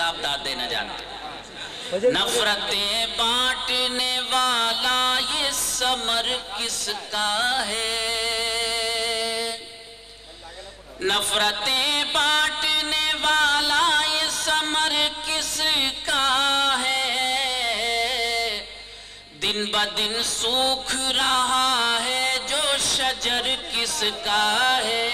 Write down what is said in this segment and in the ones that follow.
آپ داد دینا جانتے. نفرتیں بانٹنے والا یہ ثمر کس کا ہے؟ نفرتیں بانٹنے والا یہ ثمر کس کا ہے؟ دن بدن سوکھ رہا ہے جو شجر کس کا ہے؟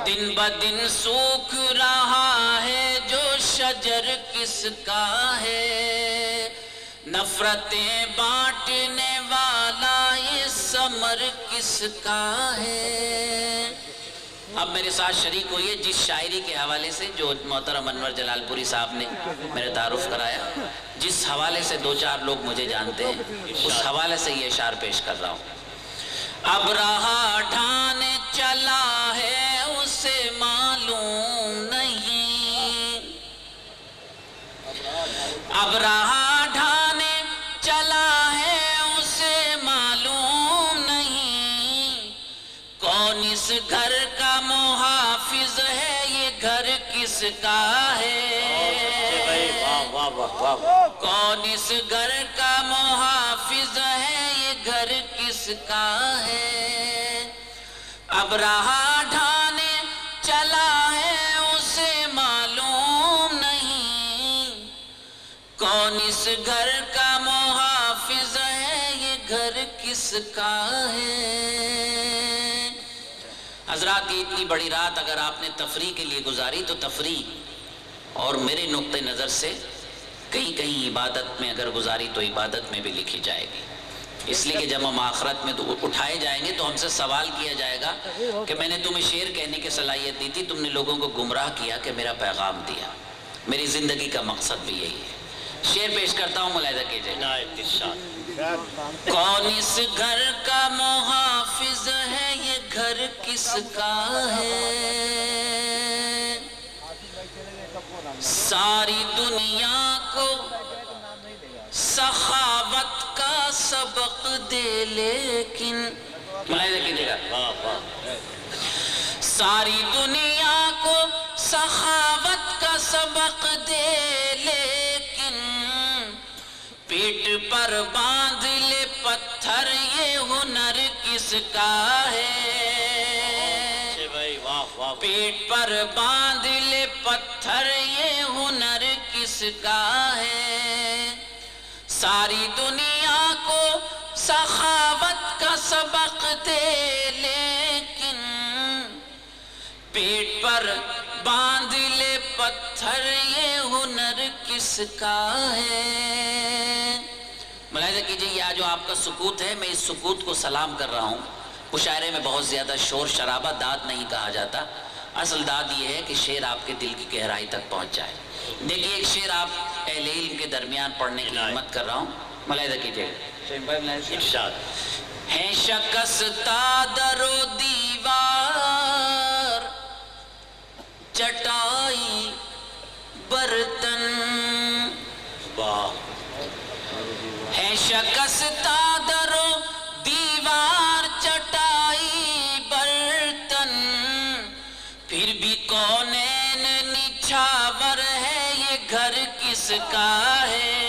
دن بدن سوکھ رہا ہے جو شجر کس کا ہے؟ نفرتیں بانٹنے والا یہ ثمر کس کا ہے؟ اب میرے ساتھ شریک ہوئیے جس شاعری کے حوالے سے جو محترم انور جلال پوری صاحب نے میرے تعارف کرایا، جس حوالے سے دو چار لوگ مجھے جانتے ہیں، اس حوالے سے یہ اشعار پیش کر رہا ہوں. اب راہ ڈھانے چلا ہے اسے معلوم نہیں، اب راہ ڈھانے چلا ہے اسے معلوم نہیں، کون اس گھر کا محافظ ہے یہ گھر کس کا ہے؟ کون اس گھر کا محافظ ہے یہ گھر کس کا ہے؟ اب راہ ڈھانے چلا ہے اسے معلوم نہیں، کون اس گھر کا محافظ ہے یہ گھر کس کا ہے؟ حضرات یہ اتنی بڑی رات اگر آپ نے تفریح کے لیے گزاری تو تفریح اور میرے نقطہ نظر سے کہیں کہیں عبادت میں اگر گزاری تو عبادت میں بھی لکھی جائے گی، اس لیے کہ جب ہم آخرت میں اٹھائے جائیں گے تو ہم سے سوال کیا جائے گا کہ میں نے تمہیں شعر کہنے کی صلاحیت دی تھی، تم نے لوگوں کو گمراہ کیا کہ میرا پیغام دیا. میری زندگی کا مقصد بھی یہی ہے. شعر پیش کرتا ہوں، ملاحظہ کیجئے. کون اس گھر کا محافظ ہے یہ گھر کس کا ہے؟ ساری دنیا کو سخاوت کا سبق دے لیکن، ملاحظہ کیجئے گا، ساری دنیا کو سخاوت کا سبق دے لیکن پیٹ پر باندھ لے پتھر یہ ہنر کس کا ہے؟ پیٹ پر باندھ لے پتھر یہ ہنر کس کا ہے؟ ساری دنیا کو سخاوت کا سبق دے لیکن پیٹ پر باندھ لے پتھر یہ ہنر کس کا ہے؟ ملاحظہ کیجئے یہ جو آپ کا سکوت ہے، میں اس سکوت کو سلام کر رہا ہوں. مشاعرے میں بہت زیادہ شور شرابہ داد نہیں کہا جاتا، اصل داد یہ ہے کہ شعر آپ کے دل کی گہرائی تک پہنچ جائے. دیکھیے ایک شعر آپ اہل علم کے درمیان پڑھنے کی ہمت کر رہا ہوں، ملاحظہ کیجئے. ارشاد ہے شکستہ در و دیوار چٹائی برتن، ہے شکستہ در و دیوار چٹائی برتن، پھر بھی کونین نچھاور ہے یہ گھر کس کا ہے؟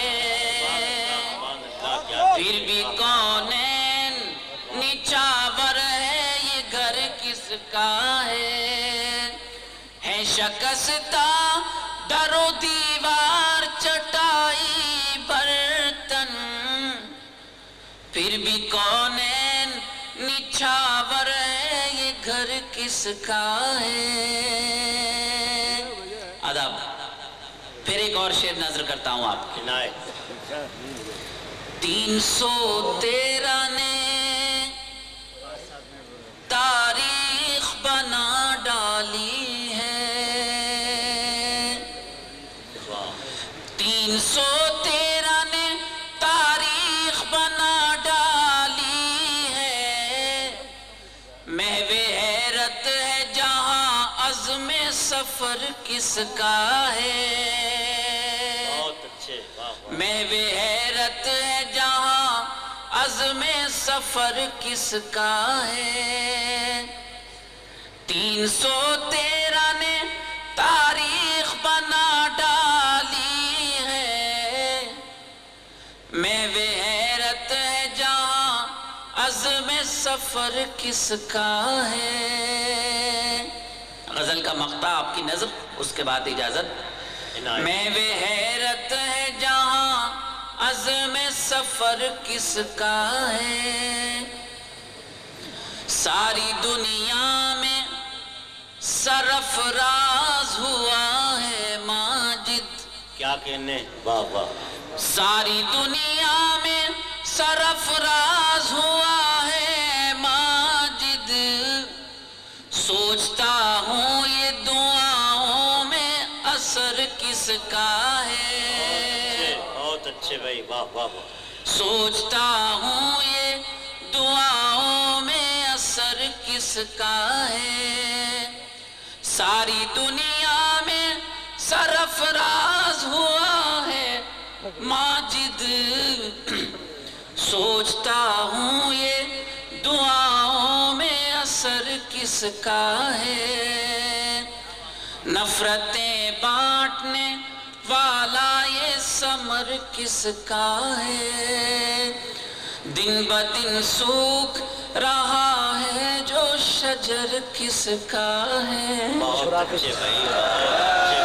پھر بھی کونین نچھاور ہے یہ گھر کس کا ہے؟ ہے شکستہ در و دیوار چٹائی برتن، پھر بھی کونین نچھاور ہے یہ گھر کس کا ہے؟ آداب. پھر ایک اور شعر نظر کرتا ہوں آپ کی. 313 نے تاریخ بنا ڈالی ہے، 313 نے تاریخ بنا ڈالی ہے، محو حیرت ہے جہاں عزم سفر کس کا ہے؟ محو حیرت ہے جہاں عزم سفر کس کا ہے؟ 313 نے تاریخ سفر کس کا ہے. غزل کا مقطع آپ کی نظر، اس کے بعد اجازت. میں وہ حیرت ہے جہاں عزم سفر کس کا ہے. ساری دنیا میں سرفراز ہوا ہے ماجد. کیا کہنے، واہ واہ. ساری دنیا میں سرفراز ہوا ہے ماجد. سوچتا ہوں یہ دعاؤں میں اثر کس کا ہے. بہت اچھے بھائی، واہ واہ واہ. سوچتا ہوں یہ دعاؤں میں اثر کس کا ہے. ساری دنیا میں سرفراز ہوا ہے ماجد. سوچتا ہوں یہ دعاؤں میں اثر کس کا ہے. نفرتیں بانٹنے والا یہ ثمر کس کا ہے. دن بدن سوکھ رہا ہے جو شجر کس کا ہے. بہت اچھے بھائی.